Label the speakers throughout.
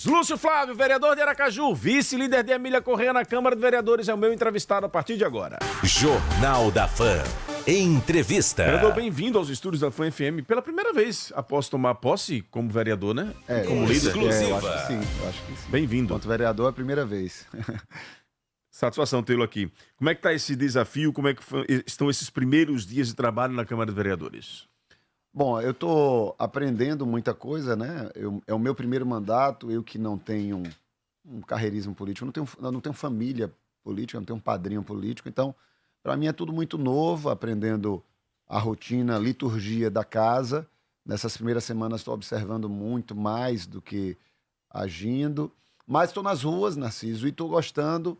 Speaker 1: Lúcio Flávio, vereador de Aracaju, vice-líder de Emília Correia na Câmara de Vereadores, é o meu entrevistado a partir de agora.
Speaker 2: Jornal da Fã. Entrevista.
Speaker 1: Vereador, bem-vindo aos estúdios da Fã FM pela primeira vez após tomar posse como vereador, né? Como líder.
Speaker 2: Exclusiva.
Speaker 3: Eu acho que sim.
Speaker 1: Bem-vindo.
Speaker 3: Enquanto vereador, é a primeira vez.
Speaker 1: Satisfação tê-lo aqui. Como é que está esse desafio? Como é que estão esses primeiros dias de trabalho na Câmara de Vereadores?
Speaker 3: Bom, eu estou aprendendo muita coisa, né? É o meu primeiro mandato, eu que não tenho um carreirismo político, eu não tenho família política, eu não tenho um padrinho político, então, para mim é tudo muito novo, aprendendo a rotina, a liturgia da casa. Nessas primeiras semanas estou observando muito mais do que agindo, mas estou nas ruas, Narciso, e estou gostando,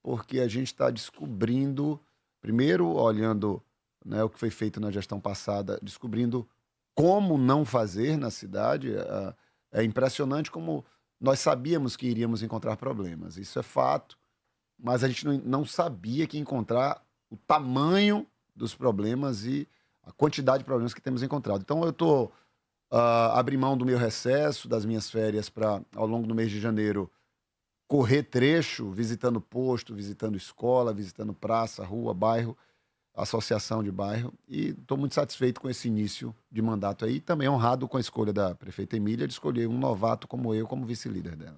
Speaker 3: porque a gente está descobrindo, primeiro olhando, né, o que foi feito na gestão passada, descobrindo como não fazer na cidade. É impressionante como nós sabíamos que iríamos encontrar problemas, isso é fato, mas a gente não sabia que encontrar o tamanho dos problemas e a quantidade de problemas que temos encontrado. Então eu estou abrindo mão do meu recesso, das minhas férias, para, ao longo do mês de janeiro, correr trecho, visitando posto, visitando escola, visitando praça, rua, bairro, associação de bairro, e estou muito satisfeito com esse início de mandato aí, também honrado com a escolha da prefeita Emília de escolher um novato como eu, como vice-líder dela.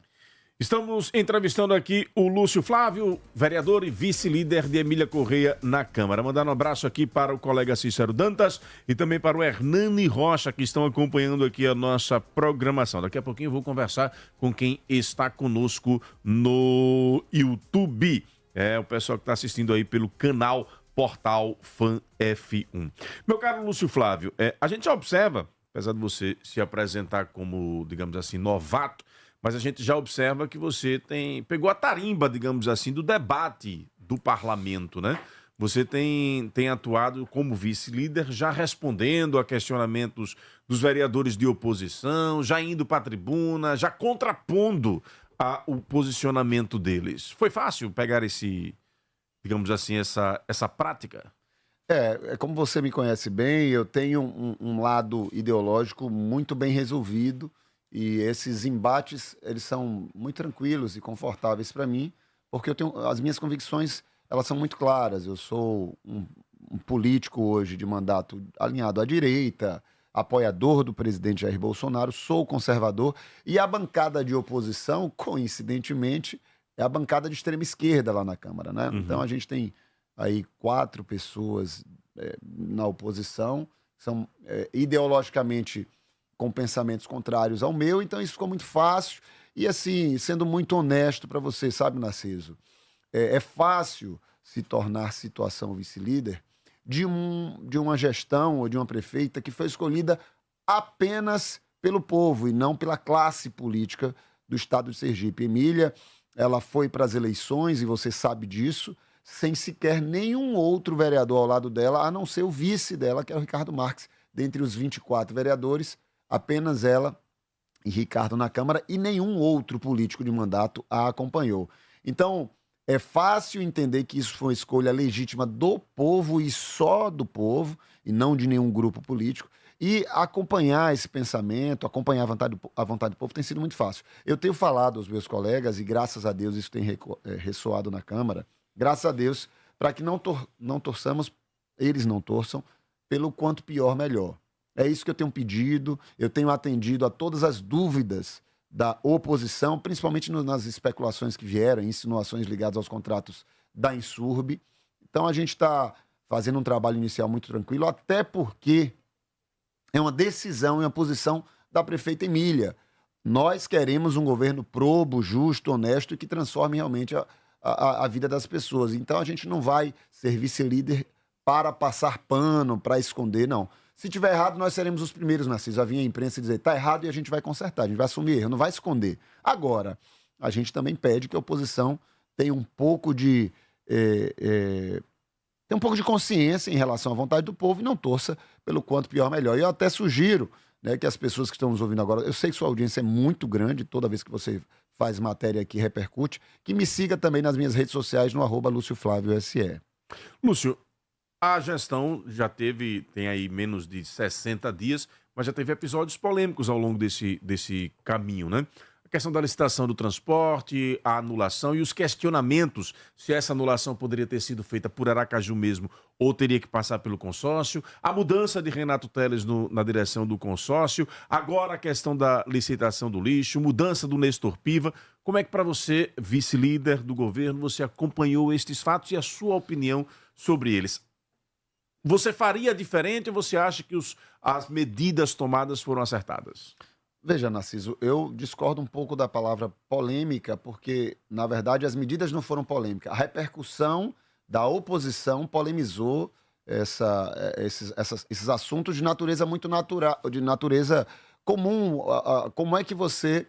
Speaker 1: Estamos entrevistando aqui o Lúcio Flávio, vereador e vice-líder de Emília Correia na Câmara. Mandando um abraço aqui para o colega Cícero Dantas e também para o Hernani Rocha, que estão acompanhando aqui a nossa programação. Daqui a pouquinho eu vou conversar com quem está conosco no YouTube. É o pessoal que está assistindo aí pelo canal Portal Fã F1. Meu caro Lúcio Flávio, a gente já observa, apesar de você se apresentar como, digamos assim, novato, mas a gente já observa que você pegou a tarimba, digamos assim, do debate do parlamento, né? Você tem atuado como vice-líder, já respondendo a questionamentos dos vereadores de oposição, já indo para a tribuna, já contrapondo o posicionamento deles. Foi fácil pegar digamos assim, essa prática?
Speaker 3: Como você me conhece bem, eu tenho um lado ideológico muito bem resolvido, e esses embates, eles são muito tranquilos e confortáveis para mim, porque as minhas convicções, elas são muito claras. Eu sou um político hoje de mandato alinhado à direita, apoiador do presidente Jair Bolsonaro, sou conservador, e a bancada de oposição, coincidentemente, é a bancada de extrema esquerda lá na Câmara, né?
Speaker 1: Uhum.
Speaker 3: Então a gente tem aí 4 pessoas na oposição, são ideologicamente com pensamentos contrários ao meu, então isso ficou muito fácil. E assim, sendo muito honesto para você, sabe, Narciso, é fácil se tornar situação vice-líder de uma gestão ou de uma prefeita que foi escolhida apenas pelo povo e não pela classe política do estado de Sergipe. Emília, ela foi para as eleições, e você sabe disso, sem sequer nenhum outro vereador ao lado dela, a não ser o vice dela, que é o Ricardo Marques. Dentre os 24 vereadores, apenas ela e Ricardo na Câmara, e nenhum outro político de mandato a acompanhou. Então, é fácil entender que isso foi uma escolha legítima do povo e só do povo, e não de nenhum grupo político. E acompanhar esse pensamento, acompanhar a vontade do povo tem sido muito fácil. Eu tenho falado aos meus colegas, e graças a Deus isso tem ressoado na Câmara, graças a Deus, para que não torçamos, eles não torçam, pelo quanto pior, melhor. É isso que eu tenho pedido, eu tenho atendido a todas as dúvidas da oposição, principalmente nas especulações que vieram, insinuações ligadas aos contratos da Insurb. Então a gente está fazendo um trabalho inicial muito tranquilo, até porque é uma decisão e uma posição da prefeita Emília. Nós queremos um governo probo, justo, honesto e que transforme realmente a vida das pessoas. Então a gente não vai ser vice-líder para passar pano, para esconder, não. Se tiver errado, nós seremos os primeiros, Narciso, a vir à imprensa e dizer, está errado, e a gente vai consertar, a gente vai assumir erro, não vai esconder. Agora, a gente também pede que a oposição tenha um pouco de consciência em relação à vontade do povo e não torça pelo quanto pior, melhor. E eu até sugiro, né, que as pessoas que estão nos ouvindo agora, eu sei que sua audiência é muito grande, toda vez que você faz matéria aqui, repercute, que me siga também nas minhas redes sociais, no @LúcioFlávioSE.
Speaker 1: Lúcio, a gestão já tem aí menos de 60 dias, mas já teve episódios polêmicos ao longo desse caminho, né? A questão da licitação do transporte, a anulação e os questionamentos se essa anulação poderia ter sido feita por Aracaju mesmo ou teria que passar pelo consórcio, a mudança de Renato Teles na direção do consórcio, agora a questão da licitação do lixo, mudança do Nestor Piva. Como é que para você, vice-líder do governo, você acompanhou estes fatos e a sua opinião sobre eles? Você faria diferente ou você acha que as medidas tomadas foram acertadas?
Speaker 3: Veja, Narciso, eu discordo um pouco da palavra polêmica, porque, na verdade, as medidas não foram polêmicas. A repercussão da oposição polemizou esses assuntos de natureza muito natural, de natureza comum. Como é que você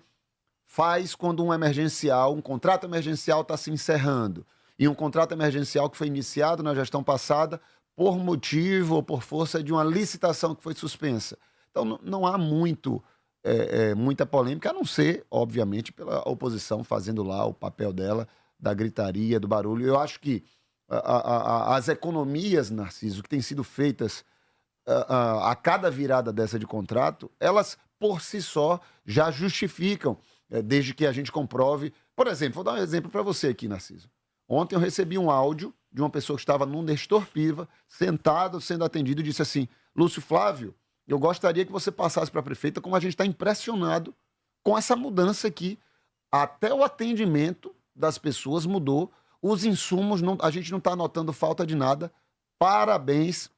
Speaker 3: faz quando um contrato emergencial está se encerrando? E um contrato emergencial que foi iniciado na gestão passada por motivo ou por força de uma licitação que foi suspensa. Então, não há muita polêmica, a não ser, obviamente, pela oposição fazendo lá o papel dela, da gritaria, do barulho. Eu acho que as economias, Narciso, que têm sido feitas a cada virada dessa de contrato, elas, por si só, já justificam, desde que a gente comprove. Por exemplo, vou dar um exemplo para você aqui, Narciso. Ontem eu recebi um áudio de uma pessoa que estava num Nestor Piva, sentado, sendo atendido, e disse assim: Lúcio Flávio, eu gostaria que você passasse para a prefeita como a gente está impressionado com essa mudança aqui. Até o atendimento das pessoas mudou, os insumos, a gente não está notando falta de nada. Parabéns.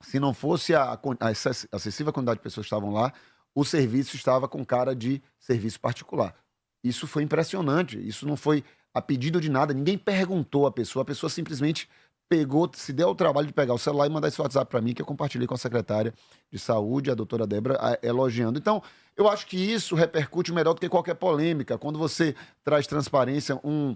Speaker 3: Se não fosse a excessiva quantidade de pessoas que estavam lá, o serviço estava com cara de serviço particular. Isso foi impressionante, isso não foi a pedido de nada, ninguém perguntou à pessoa, a pessoa simplesmente pegou, se deu o trabalho de pegar o celular e mandar esse WhatsApp para mim, que eu compartilhei com a secretária de saúde, a doutora Débora, elogiando. Então, eu acho que isso repercute melhor do que qualquer polêmica. Quando você traz transparência, um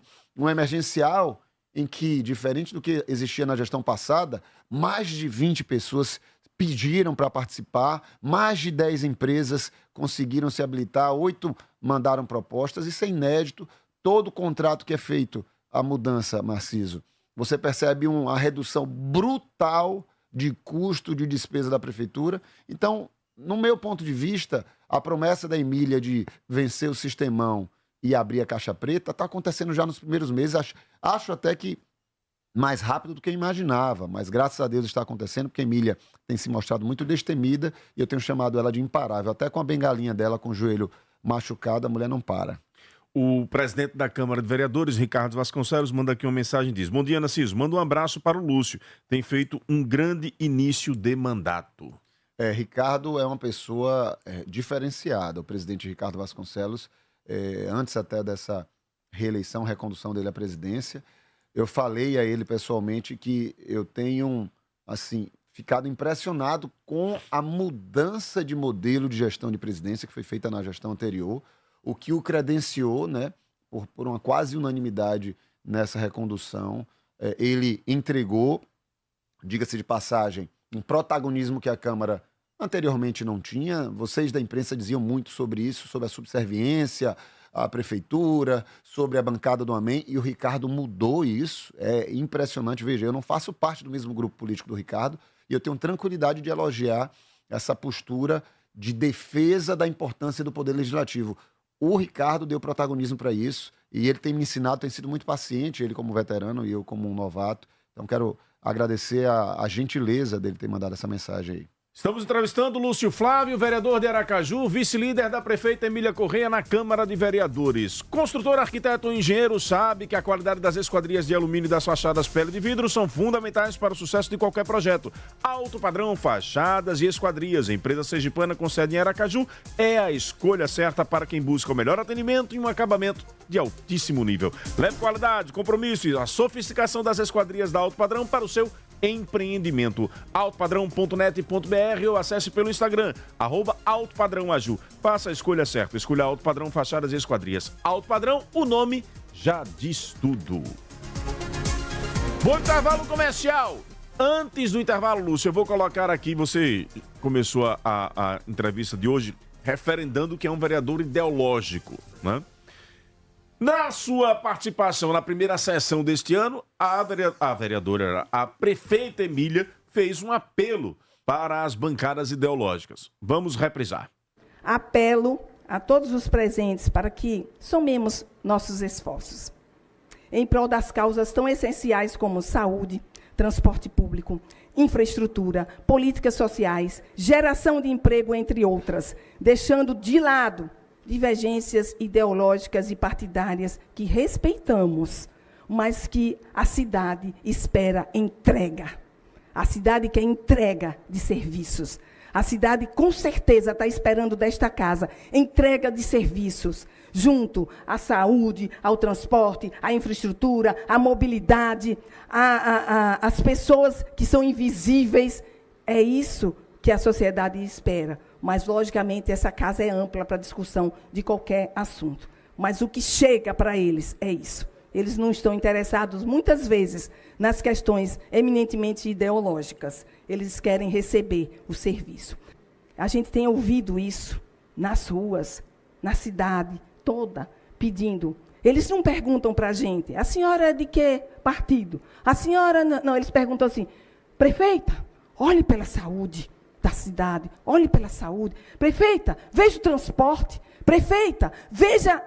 Speaker 3: emergencial em que, diferente do que existia na gestão passada, mais de 20 pessoas pediram para participar, mais de 10 empresas conseguiram se habilitar, 8 mandaram propostas, isso é inédito. Todo contrato que é feito, a mudança, Narciso, você percebe uma redução brutal de custo, de despesa da prefeitura. Então, no meu ponto de vista, a promessa da Emília de vencer o sistemão e abrir a caixa preta está acontecendo já nos primeiros meses. Acho até que mais rápido do que eu imaginava, mas graças a Deus está acontecendo, porque a Emília tem se mostrado muito destemida e eu tenho chamado ela de imparável. Até com a bengalinha dela, com o joelho machucado, a mulher não para.
Speaker 1: O presidente da Câmara de Vereadores, Ricardo Vasconcelos, manda aqui uma mensagem e diz: bom dia, Narciso, manda um abraço para o Lúcio. Tem feito um grande início de mandato.
Speaker 3: Ricardo é uma pessoa diferenciada. O presidente Ricardo Vasconcelos, antes até dessa reeleição, recondução dele à presidência, eu falei a ele pessoalmente que eu tenho, assim, ficado impressionado com a mudança de modelo de gestão de presidência que foi feita na gestão anterior, o que o credenciou, né, por uma quase unanimidade nessa recondução. Ele entregou, diga-se de passagem, um protagonismo que a Câmara anteriormente não tinha. Vocês da imprensa diziam muito sobre isso, sobre a subserviência à prefeitura, sobre a bancada do Amém, e o Ricardo mudou isso. É impressionante. Veja, eu não faço parte do mesmo grupo político do Ricardo e eu tenho tranquilidade de elogiar essa postura de defesa da importância do Poder Legislativo. O Ricardo deu protagonismo para isso e ele tem me ensinado, tem sido muito paciente, ele como veterano e eu como um novato. Então quero agradecer a gentileza dele ter mandado essa mensagem aí.
Speaker 1: Estamos entrevistando Lúcio Flávio, vereador de Aracaju, vice-líder da prefeita Emília Correia na Câmara de Vereadores. Construtor, arquiteto ou engenheiro sabe que a qualidade das esquadrias de alumínio e das fachadas pele de vidro são fundamentais para o sucesso de qualquer projeto. Alto padrão, fachadas e esquadrias. A empresa sergipana com sede em Aracaju é a escolha certa para quem busca o melhor atendimento e um acabamento de altíssimo nível. Leve qualidade, compromisso e a sofisticação das esquadrias da Alto Padrão para o seu empreendimento. altopadrão.net.br ou acesse pelo Instagram, @altopadrãoaju. Faça a escolha certa, escolha Alto Padrão, fachadas e esquadrias. Alto Padrão, o nome já diz tudo. Bom intervalo comercial. Antes do intervalo, Lúcio, eu vou colocar aqui, você começou a entrevista de hoje referendando que é um vereador ideológico, né? Na sua participação na primeira sessão deste ano, a prefeita Emília fez um apelo para as bancadas ideológicas. Vamos reprisar.
Speaker 4: Apelo a todos os presentes para que somemos nossos esforços em prol das causas tão essenciais como saúde, transporte público, infraestrutura, políticas sociais, geração de emprego, entre outras, deixando de lado divergências ideológicas e partidárias que respeitamos, mas que a cidade espera entrega. A cidade quer entrega de serviços. A cidade, com certeza, está esperando desta casa entrega de serviços, junto à saúde, ao transporte, à infraestrutura, à mobilidade, às pessoas que são invisíveis. É isso que a sociedade espera. Mas, logicamente, essa casa é ampla para discussão de qualquer assunto. Mas o que chega para eles é isso. Eles não estão interessados, muitas vezes, nas questões eminentemente ideológicas. Eles querem receber o serviço. A gente tem ouvido isso nas ruas, na cidade toda, pedindo. Eles não perguntam para a gente, a senhora é de que partido? A senhora... Não, eles perguntam assim, prefeita, olhe pela saúde da cidade, olhe pela saúde. Prefeita, veja o transporte. Prefeita, veja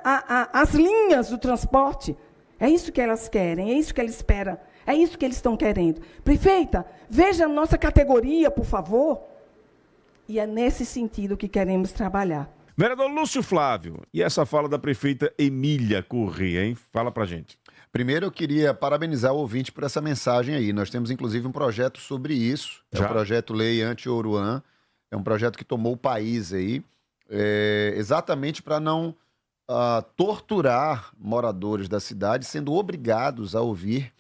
Speaker 4: as linhas do transporte. É isso que elas querem, é isso que eles esperam, é isso que eles estão querendo. Prefeita, veja a nossa categoria, por favor. E é nesse sentido que queremos trabalhar.
Speaker 1: Vereador Lúcio Flávio, e essa fala da prefeita Emília Corrêa, hein? Fala pra gente.
Speaker 3: Primeiro, eu queria parabenizar o ouvinte por essa mensagem aí. Nós temos, inclusive, um projeto sobre isso. É o projeto Lei Anti-Oruan. É um projeto que tomou o país aí, exatamente para não torturar moradores da cidade, sendo obrigados a ouvir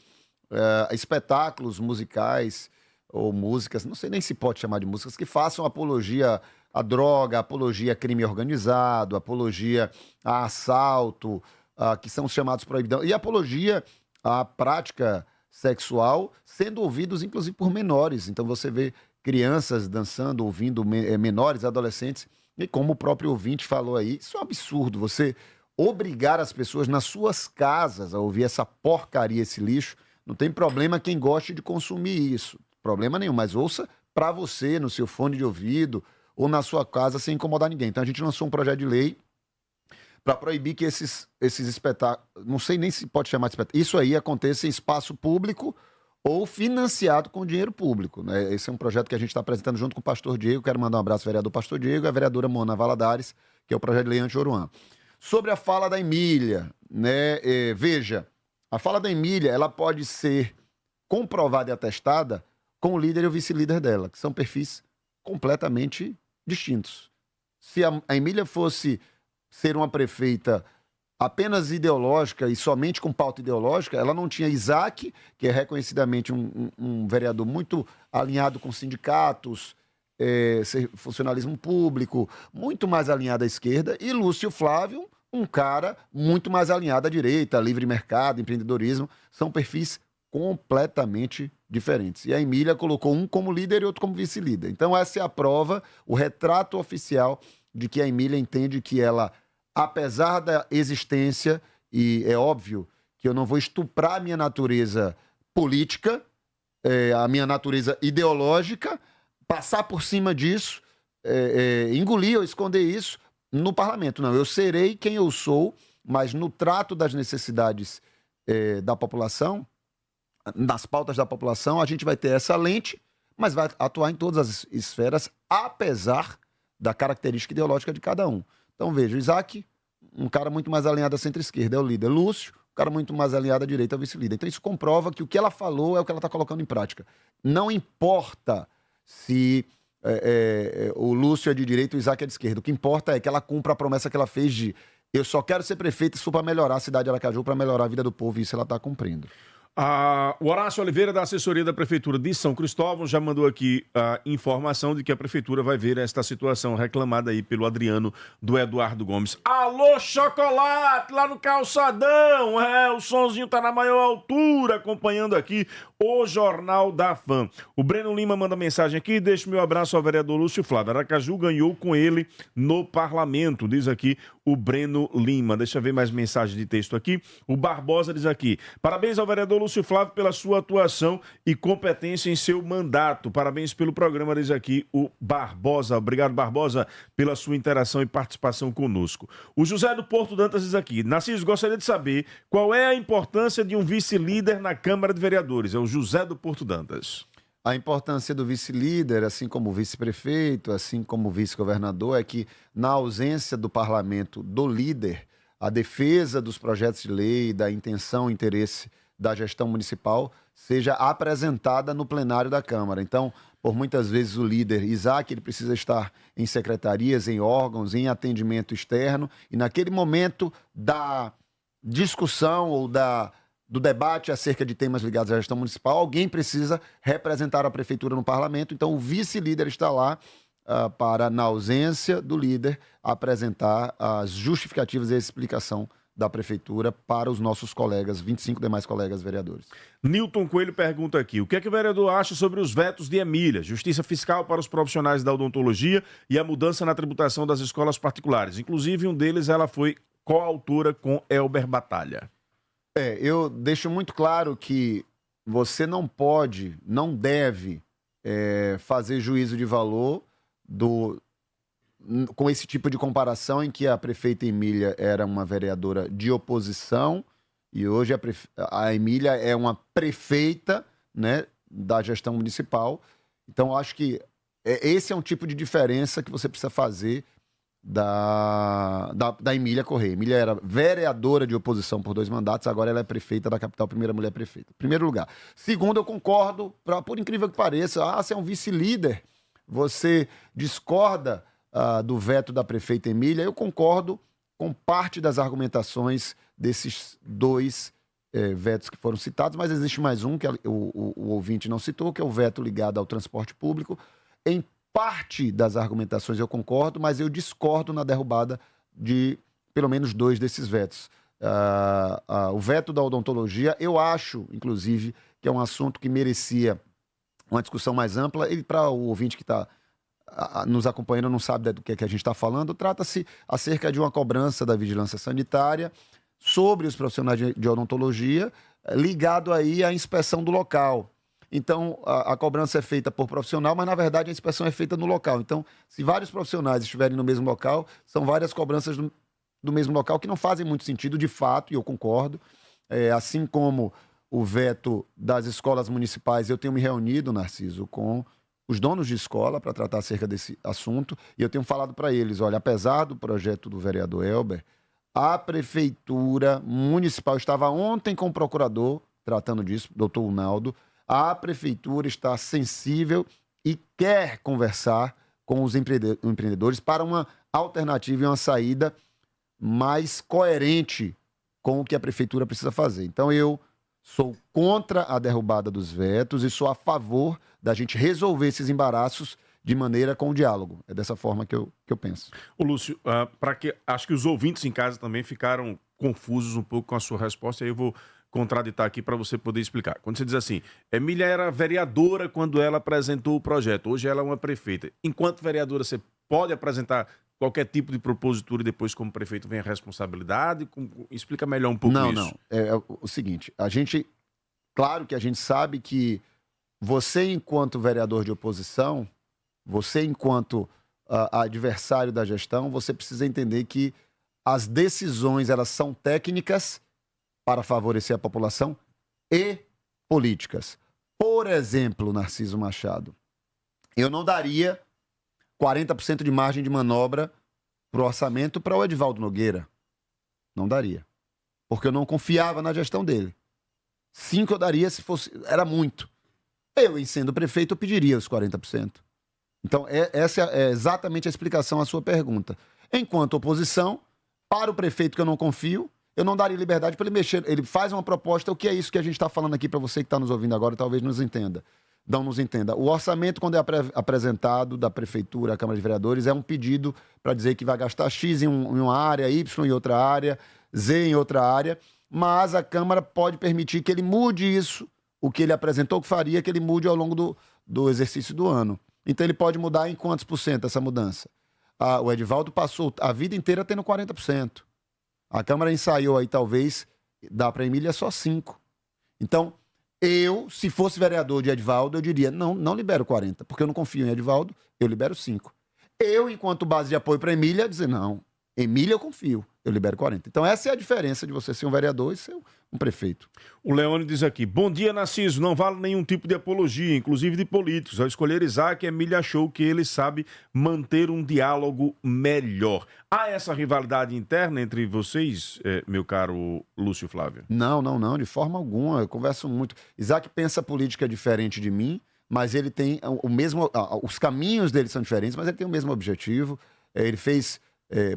Speaker 3: espetáculos musicais ou músicas, não sei nem se pode chamar de músicas, que façam apologia à droga, apologia a crime organizado, apologia a assalto, que são chamados proibidão, e apologia à prática sexual, sendo ouvidos, inclusive, por menores. Então, você vê crianças dançando, ouvindo menores, adolescentes, e como o próprio ouvinte falou aí, isso é um absurdo, você obrigar as pessoas nas suas casas a ouvir essa porcaria, esse lixo. Não tem problema quem goste de consumir isso, problema nenhum, mas ouça para você, no seu fone de ouvido, ou na sua casa, sem incomodar ninguém. Então, a gente lançou um projeto de lei para proibir que esses espetáculos, não sei nem se pode chamar de espetáculo, isso aí aconteça em espaço público ou financiado com dinheiro público, né? Esse é um projeto que a gente está apresentando junto com o pastor Diego. Quero mandar um abraço ao vereador pastor Diego e à vereadora Mona Valadares, que é o projeto de lei Anti-Oruan. Sobre a fala da Emília, né? Veja, a fala da Emília, ela pode ser comprovada e atestada com o líder e o vice-líder dela, que são perfis completamente distintos. Se a Emília fosse ser uma prefeita apenas ideológica e somente com pauta ideológica, ela não tinha Isaac, que é reconhecidamente um vereador muito alinhado com sindicatos, funcionalismo público, muito mais alinhado à esquerda, e Lúcio Flávio, um cara muito mais alinhado à direita, livre mercado, empreendedorismo. São perfis completamente diferentes. E a Emília colocou um como líder e outro como vice-líder. Então essa é a prova, o retrato oficial de que a Emília entende que ela, apesar da existência, e é óbvio que eu não vou estuprar a minha natureza política, a minha natureza ideológica, passar por cima disso, engolir ou esconder isso no parlamento. Não, eu serei quem eu sou, mas no trato das necessidades da população, nas pautas da população, a gente vai ter essa lente, mas vai atuar em todas as esferas, apesar da característica ideológica de cada um. Então, veja, o Isaac, um cara muito mais alinhado à centro-esquerda, é o líder. Lúcio, um cara muito mais alinhado à direita, é o vice-líder. Então, isso comprova que o que ela falou é o que ela está colocando em prática. Não importa se o Lúcio é de direita e o Isaac é de esquerda. O que importa é que ela cumpra a promessa que ela fez de eu só quero ser prefeita se for para melhorar a cidade de Aracaju, para melhorar a vida do povo, e isso ela está cumprindo.
Speaker 1: O Horácio Oliveira, da assessoria da Prefeitura de São Cristóvão, já mandou aqui a informação de que a Prefeitura vai ver esta situação reclamada aí pelo Adriano do Eduardo Gomes. Alô, chocolate, lá no calçadão! O sonzinho tá na maior altura, acompanhando aqui o Jornal da Fã. O Breno Lima manda mensagem aqui, deixa o meu abraço ao vereador Lúcio Flávio. Aracaju ganhou com ele no parlamento, diz aqui o Breno Lima. Deixa eu ver mais mensagem de texto aqui. O Barbosa diz aqui, parabéns ao vereador Lúcio Flávio pela sua atuação e competência em seu mandato. Parabéns pelo programa, diz aqui o Barbosa. Obrigado, Barbosa, pela sua interação e participação conosco. O José do Porto Dantas diz aqui, Narciso, gostaria de saber qual é a importância de um vice-líder na Câmara de Vereadores. É o José do Porto Dantas.
Speaker 3: A importância do vice-líder, assim como o vice-prefeito, assim como o vice-governador, é que, na ausência do parlamento do líder, a defesa dos projetos de lei, da intenção e interesse da gestão municipal seja apresentada no plenário da Câmara. Então, por muitas vezes o líder Isaac, ele precisa estar em secretarias, em órgãos, em atendimento externo, e naquele momento da discussão ou do debate acerca de temas ligados à gestão municipal, alguém precisa representar a prefeitura no parlamento, então o vice-líder está lá para, na ausência do líder, apresentar as justificativas e a explicação da prefeitura para os nossos colegas, 25 demais colegas vereadores.
Speaker 1: Nilton Coelho pergunta aqui, o que é que o vereador acha sobre os vetos de Emília, justiça fiscal para os profissionais da odontologia e a mudança na tributação das escolas particulares? Inclusive, um deles ela foi coautora com Elber Batalha.
Speaker 3: Eu deixo muito claro que você não pode, não deve fazer juízo de valor com esse tipo de comparação em que a prefeita Emília era uma vereadora de oposição e hoje a Emília é uma prefeita, né, da gestão municipal. Então, acho que esse é um tipo de diferença que você precisa fazer da Emília Correia. Emília era vereadora de oposição por 2 mandatos, agora ela é prefeita da capital, primeira mulher prefeita. Primeiro lugar. Segundo, eu concordo, por incrível que pareça, você é um vice-líder, você discorda do veto da prefeita Emília, eu concordo com parte das argumentações desses 2 vetos que foram citados, mas existe mais um que o ouvinte não citou, que é o veto ligado ao transporte público. Em parte das argumentações eu concordo, mas eu discordo na derrubada de pelo menos 2 desses vetos. O veto da odontologia, eu acho, inclusive, que é um assunto que merecia uma discussão mais ampla, e para o ouvinte que está nos acompanhando não sabe do que a gente está falando, trata-se acerca de uma cobrança da vigilância sanitária sobre os profissionais de odontologia, ligado aí à inspeção do local. Então, a cobrança é feita por profissional, mas, na verdade, a inspeção é feita no local. Então, se vários profissionais estiverem no mesmo local, são várias cobranças do mesmo local que não fazem muito sentido, de fato, e eu concordo. Assim como o veto das escolas municipais, eu tenho me reunido, Narciso, com os donos de escola para tratar acerca desse assunto, e eu tenho falado para eles, olha, apesar do projeto do vereador Elber, a prefeitura municipal estava ontem com o procurador, tratando disso, doutor Unaldo, a prefeitura está sensível e quer conversar com os empreendedores para uma alternativa e uma saída mais coerente com o que a prefeitura precisa fazer. Então, eu sou contra a derrubada dos vetos e sou a favor da gente resolver esses embaraços de maneira com o diálogo. É dessa forma que eu penso.
Speaker 1: Ô Lúcio, acho que os ouvintes em casa também ficaram confusos um pouco com a sua resposta, aí eu vou contraditar aqui para você poder explicar. Quando você diz assim, Emília era vereadora quando ela apresentou o projeto, hoje ela é uma prefeita. Enquanto vereadora, você pode apresentar qualquer tipo de propositura e depois, como prefeito, vem a responsabilidade? Explica melhor um pouco isso.
Speaker 3: Não. É o seguinte, claro que a gente sabe que você, enquanto vereador de oposição, você, enquanto adversário da gestão, você precisa entender que as decisões, elas são técnicas para favorecer a população e políticas. Por exemplo, Narciso Machado, eu não daria 40% de margem de manobra para o orçamento para o Edivaldo Nogueira. Não daria. Porque eu não confiava na gestão dele. 5 eu daria se fosse... Era muito. Eu, em sendo prefeito, eu pediria os 40%. Então, essa é exatamente a explicação à sua pergunta. Enquanto oposição, para o prefeito que eu não confio, eu não daria liberdade para ele mexer. Ele faz uma proposta, o que é isso que a gente está falando aqui para você que está nos ouvindo agora, talvez não nos entenda. O orçamento, quando é apresentado da prefeitura à Câmara de Vereadores, é um pedido para dizer que vai gastar X em uma área, Y em outra área, Z em outra área, mas a Câmara pode permitir que ele mude isso, o que ele apresentou que faria que ele mude ao longo do exercício do ano. Então ele pode mudar em quantos por cento essa mudança? O Edivaldo passou a vida inteira tendo 40%. A Câmara ensaiou aí, talvez, dá para a Emília só 5%. Então, se fosse vereador de Edivaldo, eu diria, não libero 40%, porque eu não confio em Edivaldo, eu libero 5%. Eu, enquanto base de apoio para a Emília, dizer, não, Emília eu confio, eu libero 40%. Então essa é a diferença de você ser um vereador e ser um prefeito.
Speaker 1: O Leone diz aqui, bom dia, Narciso, não vale nenhum tipo de apologia, inclusive de políticos. Ao escolher Isaac, Emília achou que ele sabe manter um diálogo melhor. Há essa rivalidade interna entre vocês, meu caro Lúcio Flávio?
Speaker 3: Não, de forma alguma, eu converso muito. Isaac pensa política diferente de mim, mas ele tem o mesmo, os caminhos dele são diferentes, mas ele tem o mesmo objetivo. Ele fez,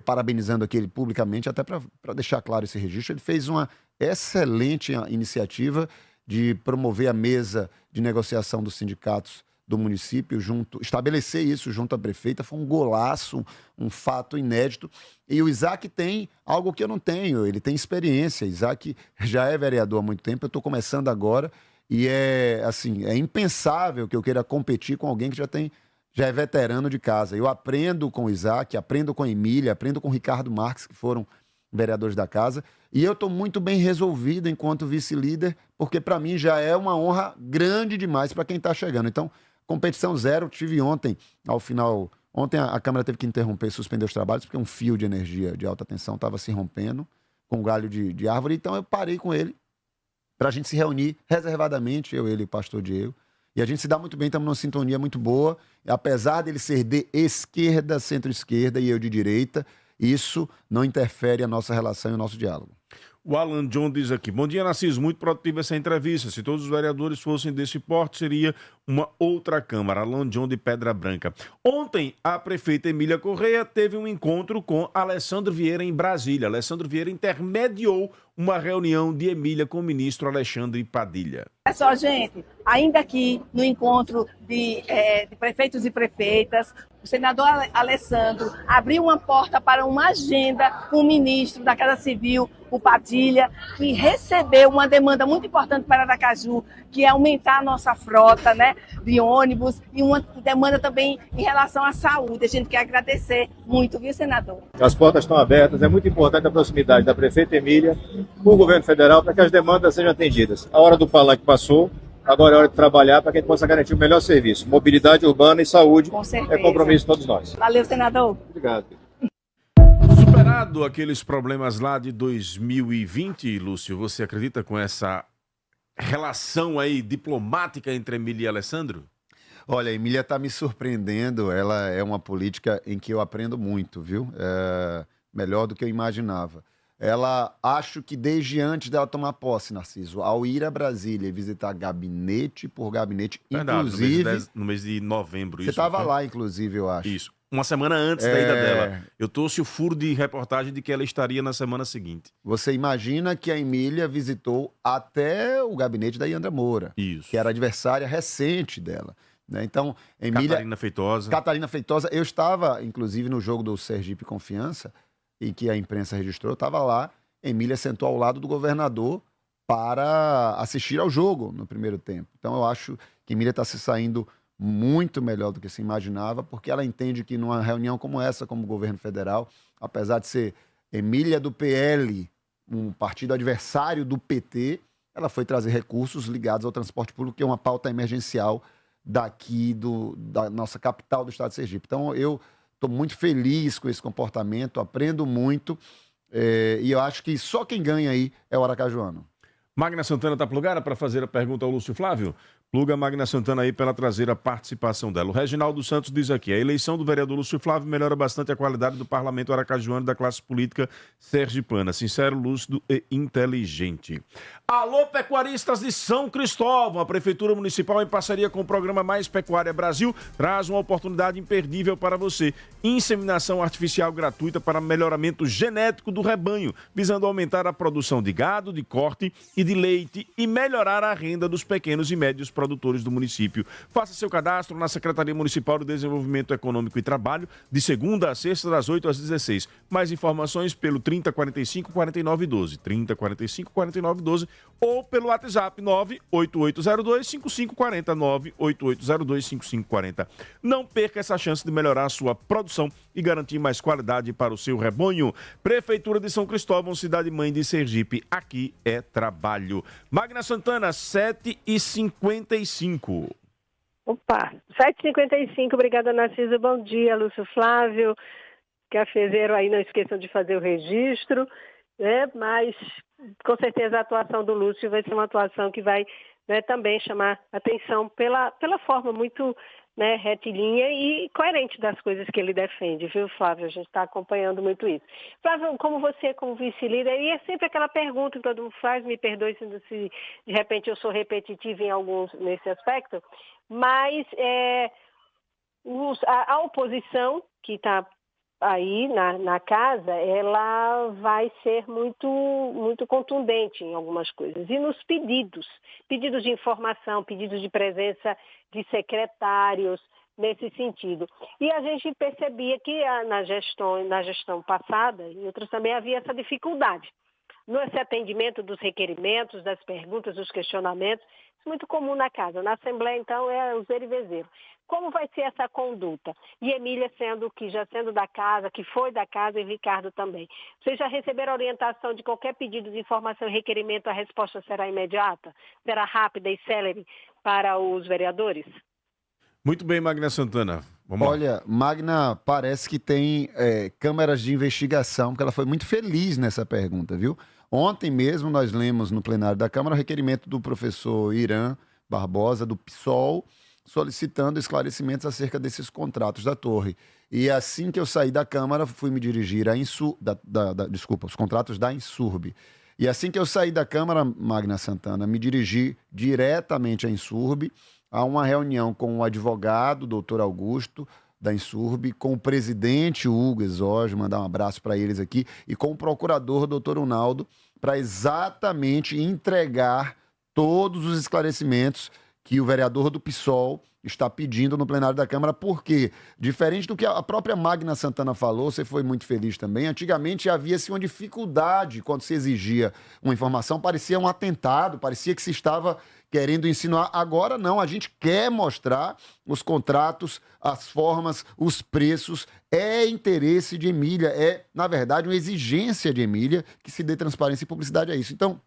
Speaker 3: parabenizando aqui ele publicamente, até para deixar claro esse registro, ele fez uma excelente iniciativa de promover a mesa de negociação dos sindicatos do município, estabelecer isso junto à prefeita, foi um golaço, um fato inédito. E o Isaac tem algo que eu não tenho, ele tem experiência. Isaac já é vereador há muito tempo, eu estou começando agora. E é impensável que eu queira competir com alguém que já é veterano de casa. Eu aprendo com o Isaac, aprendo com a Emília, aprendo com o Ricardo Marques, que foram vereadores da casa. E eu estou muito bem resolvido enquanto vice-líder, porque para mim já é uma honra grande demais para quem está chegando. Então, competição zero, tive ontem, ao final... Ontem a Câmara teve que interromper, suspender os trabalhos, porque um fio de energia de alta tensão estava se rompendo com um galho de árvore. Então eu parei com ele, para a gente se reunir reservadamente, ele e o pastor Diego. E a gente se dá muito bem, estamos numa sintonia muito boa. Apesar dele ser de esquerda, centro-esquerda e eu de direita, isso não interfere a nossa relação e o nosso diálogo.
Speaker 1: O Alan John diz aqui, bom dia, Narciso, muito produtiva essa entrevista. Se todos os vereadores fossem desse porte, seria uma outra Câmara. Alan John de Pedra Branca. Ontem, a prefeita Emília Correia teve um encontro com Alessandro Vieira em Brasília. Alessandro Vieira intermediou uma reunião de Emília com o ministro Alexandre Padilha.
Speaker 4: É só, gente, ainda aqui no encontro de prefeitos e prefeitas, o senador Alessandro abriu uma porta para uma agenda com o ministro da Casa Civil, o Padilha, que recebeu uma demanda muito importante para Aracaju, que é aumentar a nossa frota, né, de ônibus, e uma demanda também em relação à saúde. A gente quer agradecer muito, viu, senador?
Speaker 5: As portas estão abertas, é muito importante a proximidade da prefeita Emília com o governo federal para que as demandas sejam atendidas. A hora do palanque passou, agora é hora de trabalhar para que a gente possa garantir o melhor serviço. Mobilidade urbana e saúde é compromisso de todos nós.
Speaker 4: Valeu, senador.
Speaker 5: Obrigado.
Speaker 1: Superado aqueles problemas lá de 2020, Lúcio, você acredita com essa relação aí diplomática entre Emília e Alessandro?
Speaker 3: Olha, a Emília está me surpreendendo, ela é uma política em que eu aprendo muito, viu? Melhor do que eu imaginava. Ela, acho que desde antes dela tomar posse, Narciso, ao ir a Brasília e visitar gabinete por gabinete,
Speaker 1: Verdade,
Speaker 3: inclusive...
Speaker 1: no mês de novembro.
Speaker 3: Você estava lá, inclusive, eu acho.
Speaker 1: Isso. Uma semana antes da ida dela. Eu trouxe o furo de reportagem de que ela estaria na semana seguinte.
Speaker 3: Você imagina que a Emília visitou até o gabinete da Iandra Moura,
Speaker 1: Isso.
Speaker 3: que era adversária recente dela. Né? Então, Emília... Catarina Feitosa. Eu estava, inclusive, no jogo do Sergipe Confiança, em que a imprensa registrou, eu estava lá, Emília sentou ao lado do governador para assistir ao jogo no primeiro tempo. Então eu acho que Emília está se saindo muito melhor do que se imaginava, porque ela entende que numa reunião como essa, como governo federal, apesar de ser Emília do PL, um partido adversário do PT, ela foi trazer recursos ligados ao transporte público, que é uma pauta emergencial daqui da nossa capital do estado de Sergipe. Então eu estou muito feliz com esse comportamento, aprendo muito, e eu acho que só quem ganha aí é o aracajuano.
Speaker 1: Magna Santana está plugada para fazer a pergunta ao Lúcio Flávio? Pluga a Magna Santana aí para ela trazer a participação dela. O Reginaldo Santos diz aqui, a eleição do vereador Lúcio Flávio melhora bastante a qualidade do parlamento aracajuano e da classe política sergipana. Sincero, lúcido e inteligente. Alô, pecuaristas de São Cristóvão. A Prefeitura Municipal, em parceria com o programa Mais Pecuária Brasil, traz uma oportunidade imperdível para você. Inseminação artificial gratuita para melhoramento genético do rebanho, visando aumentar a produção de gado, de corte e de de leite e melhorar a renda dos pequenos e médios produtores do município. Faça seu cadastro na Secretaria Municipal de Desenvolvimento Econômico e Trabalho, de segunda a sexta, das 8 às 16. Mais informações pelo 3045 4912, 3045 4912 ou pelo WhatsApp 98802 5540, 98802 5540. Não perca essa chance de melhorar a sua produção e garantir mais qualidade para o seu rebanho. Prefeitura de São Cristóvão, cidade-mãe de Sergipe. Aqui é trabalho. Magna Santana, 7h55.
Speaker 6: Opa, 7h55, obrigada, Narciso. Bom dia, Lúcio Flávio. Cafezeiro aí, não esqueçam de fazer o registro, né? Mas com certeza a atuação do Lúcio vai ser uma atuação que vai, né, também chamar atenção pela forma muito, né, retilínea e coerente das coisas que ele defende, viu, Flávio? A gente está acompanhando muito isso. Flávio, como você, como vice-líder, e é sempre aquela pergunta que todo mundo faz, me perdoe se de repente eu sou repetitiva em alguns nesse aspecto, mas a oposição que está aí na casa, ela vai ser muito contundente em algumas coisas. E nos pedidos de informação, pedidos de presença de secretários, nesse sentido. E a gente percebia que na gestão passada, e outras também, havia essa dificuldade. Nesse atendimento dos requerimentos, das perguntas, dos questionamentos, isso é muito comum na casa. Na Assembleia, então, é o zero e vezeiro. Como vai ser essa conduta? E Emília já sendo da casa, que foi da casa, e Ricardo também. Vocês já receberam orientação de qualquer pedido de informação e requerimento, a resposta será imediata? Será rápida e célere para os vereadores?
Speaker 1: Muito bem, Magna Santana. Vamos lá.
Speaker 3: Olha, Magna parece que tem câmeras de investigação, porque ela foi muito feliz nessa pergunta, viu? Ontem mesmo nós lemos no plenário da Câmara o requerimento do professor Irã Barbosa, do PSOL, solicitando esclarecimentos acerca desses contratos da Torre. E assim que eu saí da Câmara, fui me dirigir os contratos da Insurb. E assim que eu saí da Câmara, Magna Santana, me dirigi diretamente à Insurb, a uma reunião com o advogado, doutor Augusto, da Insurb, com o presidente Hugo Exógio, mandar um abraço para eles aqui, e com o procurador, doutor Unaldo, para exatamente entregar todos os esclarecimentos que o vereador do PSOL está pedindo no plenário da Câmara, porque, diferente do que a própria Magna Santana falou, você foi muito feliz também, antigamente havia-se uma dificuldade quando se exigia uma informação, parecia um atentado, parecia que se estava querendo insinuar. Agora não, a gente quer mostrar os contratos, as formas, os preços. É interesse de Emília, é, na verdade, uma exigência de Emília que se dê transparência e publicidade a isso. Então,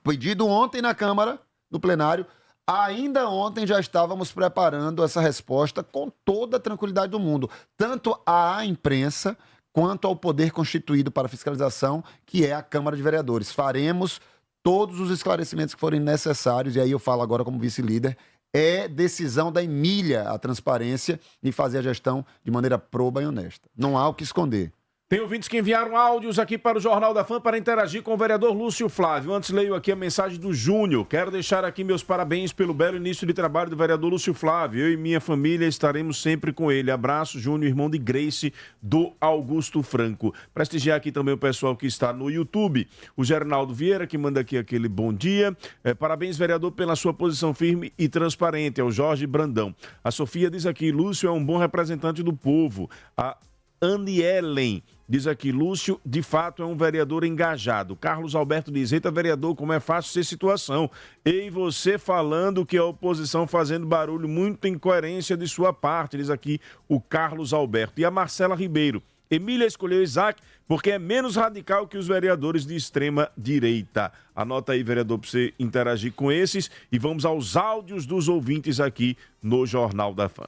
Speaker 3: pedido ontem na Câmara, no plenário, ainda ontem já estávamos preparando essa resposta com toda a tranquilidade do mundo, tanto à imprensa quanto ao poder constituído para fiscalização, que é a Câmara de Vereadores. Faremos todos os esclarecimentos que forem necessários, e aí eu falo agora como vice-líder, é decisão da Emília a transparência e fazer a gestão de maneira proba e honesta. Não há o que esconder.
Speaker 1: Tem ouvintes que enviaram áudios aqui para o Jornal da Fã para interagir com o vereador Lúcio Flávio. Antes leio aqui a mensagem do Júnior. Quero deixar aqui meus parabéns pelo belo início de trabalho do vereador Lúcio Flávio. Eu e minha família estaremos sempre com ele. Abraço, Júnior, irmão de Grace, do Augusto Franco. Prestigiar aqui também o pessoal que está no YouTube. O Gernaldo Vieira, que manda aqui aquele bom dia. Parabéns, vereador, pela sua posição firme e transparente. É o Jorge Brandão. A Sofia diz aqui, Lúcio é um bom representante do povo. A Anielen diz aqui, Lúcio, de fato, é um vereador engajado. Carlos Alberto diz, eita, vereador, como é fácil ser situação. E você falando que a oposição fazendo barulho, muita incoerência de sua parte, diz aqui o Carlos Alberto. E a Marcela Ribeiro, Emília escolheu Isaac porque é menos radical que os vereadores de extrema direita. Anota aí, vereador, para você interagir com esses. E vamos aos áudios dos ouvintes aqui no Jornal da Fã.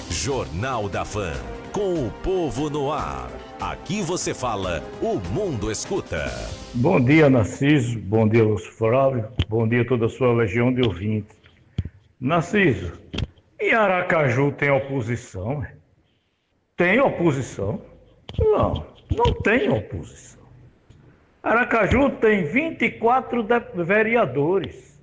Speaker 2: Jornal da Fã. Com o povo no ar. Aqui você fala, o mundo escuta.
Speaker 7: Bom dia, Narciso. Bom dia, Lúcio Flávio. Bom dia a toda a sua legião de ouvintes. Narciso, e Aracaju tem oposição? Tem oposição? Não, não tem oposição. Aracaju tem 24 vereadores.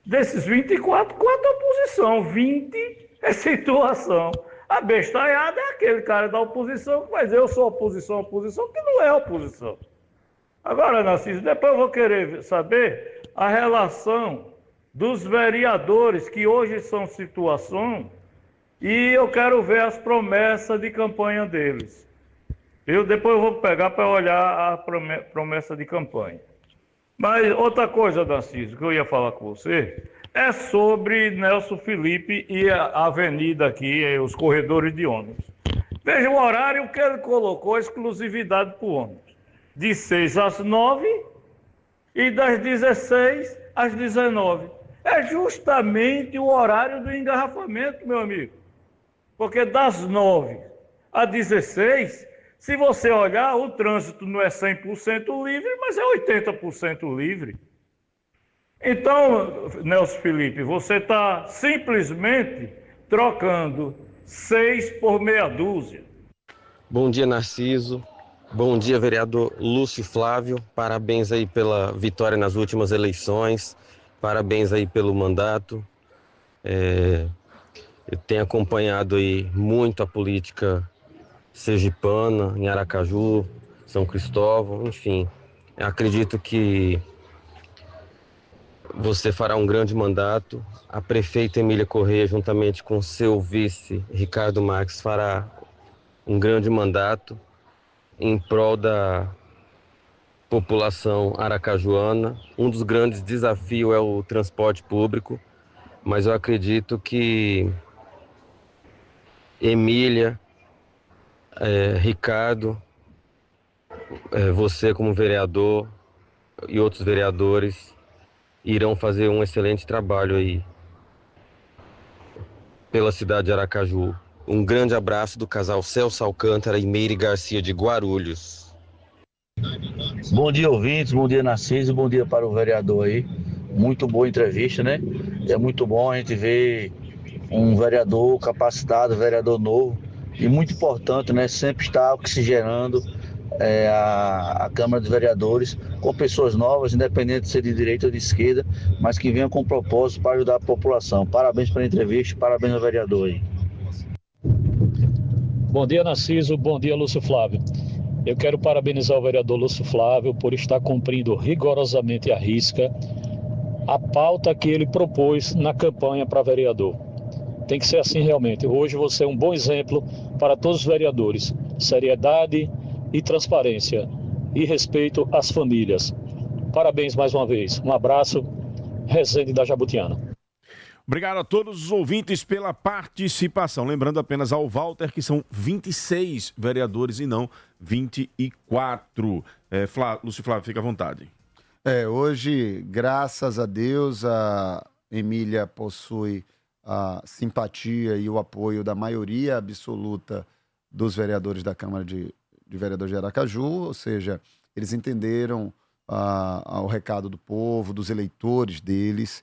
Speaker 7: Desses 24, quanta oposição? 20 é situação. A bestalhada é aquele cara da oposição, mas eu sou oposição, que não é oposição. Agora, Narciso, depois eu vou querer saber a relação dos vereadores que hoje são situação e eu quero ver as promessas de campanha deles. Depois eu vou pegar para olhar a promessa de campanha. Mas outra coisa, Narciso, que eu ia falar com você, é sobre Nelson Felipe e a avenida aqui, os corredores de ônibus. Veja o horário que ele colocou, exclusividade para o ônibus. De 6 às 9 e das 16 às 19. É justamente o horário do engarrafamento, meu amigo. Porque das 9 às 16, se você olhar, o trânsito não é 100% livre, mas é 80% livre. Então, Nelson Felipe, você está simplesmente trocando 6 por meia dúzia.
Speaker 8: Bom dia, Narciso. Bom dia, vereador Lúcio Flávio. Parabéns aí pela vitória nas últimas eleições. Parabéns aí pelo mandato. Eu tenho acompanhado aí muito a política sergipana, em Aracaju, São Cristóvão, enfim. Eu acredito que você fará um grande mandato. A prefeita Emília Corrêa, juntamente com seu vice, Ricardo Marques, fará um grande mandato em prol da população aracajuana. Um dos grandes desafios é o transporte público, mas eu acredito que Emília, Ricardo, você como vereador e outros vereadores irão fazer um excelente trabalho aí pela cidade de Aracaju. Um grande abraço do casal Celso Alcântara e Meire Garcia de Guarulhos.
Speaker 9: Bom dia, ouvintes, bom dia, Narciso, bom dia para o vereador aí. Muito boa entrevista, né? É muito bom a gente ver um vereador capacitado, vereador novo, e muito importante, né? Sempre estar oxigenando a Câmara dos Vereadores com pessoas novas, independente de ser de direita ou de esquerda, mas que venham com propósito para ajudar a população. Parabéns pela entrevista, parabéns ao vereador aí.
Speaker 10: Bom dia, Narciso. Bom dia, Lúcio Flávio. Eu quero parabenizar o vereador Lúcio Flávio por estar cumprindo rigorosamente à risca a pauta que ele propôs na campanha para vereador. Tem que ser assim realmente. Hoje você é um bom exemplo para todos os vereadores. Seriedade e transparência e respeito às famílias. Parabéns mais uma vez. Um abraço. Rezende da Jabutiana.
Speaker 1: Obrigado a todos os ouvintes pela participação. Lembrando apenas ao Walter que são 26 vereadores e não 24. Lúcio Flávio, fica à vontade.
Speaker 3: Hoje, graças a Deus, a Emília possui a simpatia e o apoio da maioria absoluta dos vereadores da Câmara de Vereadores de Aracaju, ou seja, eles entenderam o recado do povo, dos eleitores deles,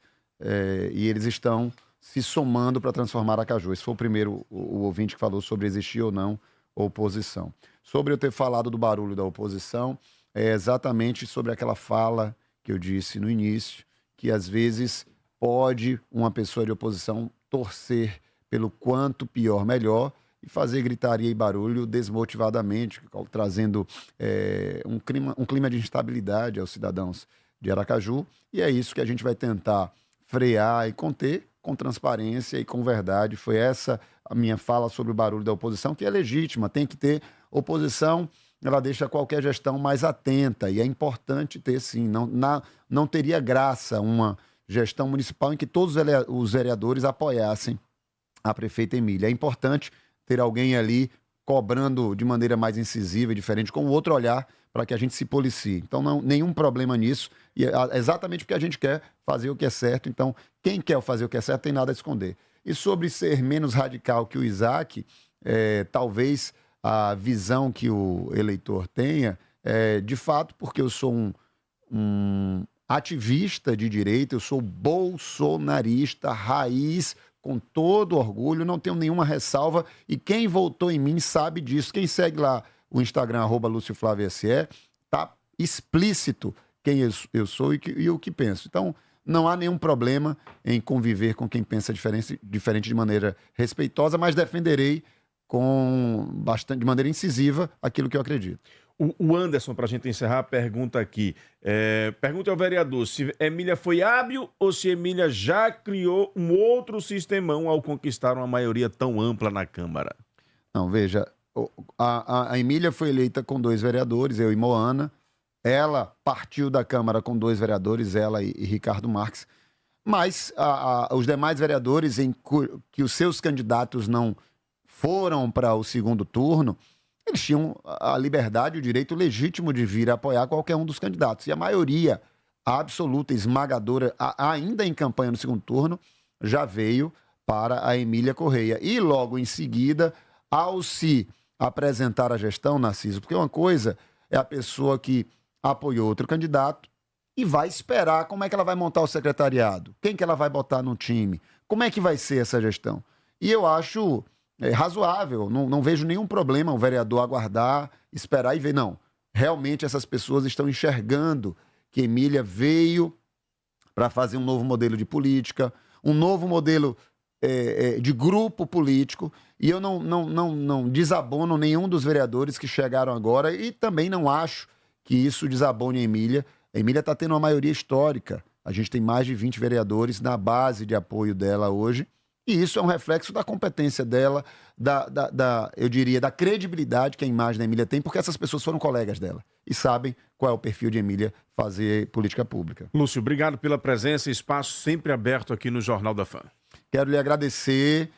Speaker 3: e eles estão se somando para transformar Aracaju. Esse foi o primeiro o ouvinte que falou sobre existir ou não oposição. Sobre eu ter falado do barulho da oposição, é exatamente sobre aquela fala que eu disse no início, que às vezes pode uma pessoa de oposição torcer pelo quanto pior melhor e fazer gritaria e barulho desmotivadamente, trazendo um clima de instabilidade aos cidadãos de Aracaju. E é isso que a gente vai tentar frear e conter com transparência e com verdade. Foi essa a minha fala sobre o barulho da oposição, que é legítima, tem que ter oposição. Ela deixa qualquer gestão mais atenta e é importante ter, sim. Não teria graça uma gestão municipal em que todos os vereadores apoiassem a prefeita Emília. É importante ter alguém ali cobrando de maneira mais incisiva e diferente, com outro olhar, para que a gente se policie. Então, nenhum problema nisso, e é exatamente porque a gente quer fazer o que é certo. Então, quem quer fazer o que é certo tem nada a esconder. E sobre ser menos radical que o Isaac, talvez a visão que o eleitor tenha, de fato, porque eu sou um ativista de direita, eu sou bolsonarista raiz, com todo orgulho, não tenho nenhuma ressalva, e quem votou em mim sabe disso. Quem segue lá o Instagram, @LúcioFlávioSE, tá explícito quem eu sou e o que penso. Então, não há nenhum problema em conviver com quem pensa diferente de maneira respeitosa, mas defenderei de maneira incisiva aquilo que eu acredito.
Speaker 1: O Anderson, para a gente encerrar, pergunta aqui. Pergunta ao vereador se Emília foi hábil ou se Emília já criou um outro sistemão ao conquistar uma maioria tão ampla na Câmara.
Speaker 3: Não, veja, a Emília foi eleita com 2 vereadores, eu e Moana. Ela partiu da Câmara com 2 vereadores, ela e Ricardo Marques. Mas os demais vereadores, que os seus candidatos não foram para o segundo turno, eles tinham a liberdade e o direito legítimo de vir apoiar qualquer um dos candidatos. E a maioria absoluta, esmagadora, ainda em campanha no segundo turno, já veio para a Emília Correia. E logo em seguida, ao se apresentar a gestão, Narciso, porque uma coisa é a pessoa que apoiou outro candidato e vai esperar como é que ela vai montar o secretariado, quem que ela vai botar no time, como é que vai ser essa gestão. E eu acho razoável, não vejo nenhum problema o vereador aguardar, esperar e ver. Não, realmente essas pessoas estão enxergando que Emília veio para fazer um novo modelo de política, um novo modelo de grupo político, e eu não desabono nenhum dos vereadores que chegaram agora e também não acho que isso desabone a Emília. A Emília está tendo uma maioria histórica, a gente tem mais de 20 vereadores na base de apoio dela hoje, e isso é um reflexo da competência dela, eu diria, da credibilidade que a imagem da Emília tem, porque essas pessoas foram colegas dela e sabem qual é o perfil de Emília fazer política pública.
Speaker 1: Lúcio, obrigado pela presença, espaço sempre aberto aqui no Jornal da Fã.
Speaker 3: Quero lhe agradecer,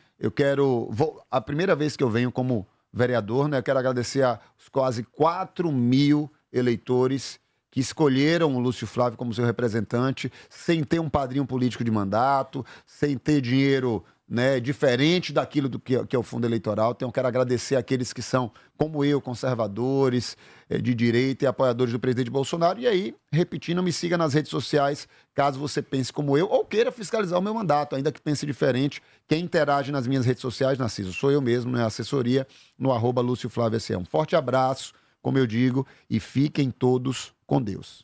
Speaker 3: a primeira vez que eu venho como vereador, né, eu quero agradecer aos quase 4.000 eleitores que escolheram o Lúcio Flávio como seu representante, sem ter um padrinho político de mandato, sem ter dinheiro, né, diferente daquilo que é o fundo eleitoral. Então, eu quero agradecer àqueles que são, como eu, conservadores, de direita e apoiadores do presidente Bolsonaro. E aí, repetindo, me siga nas redes sociais, caso você pense como eu, ou queira fiscalizar o meu mandato, ainda que pense diferente. Quem interage nas minhas redes sociais, Narciso, sou eu mesmo, né, assessoria, no @LúcioFlávioSE. Um forte abraço, como eu digo, e fiquem todos com Deus.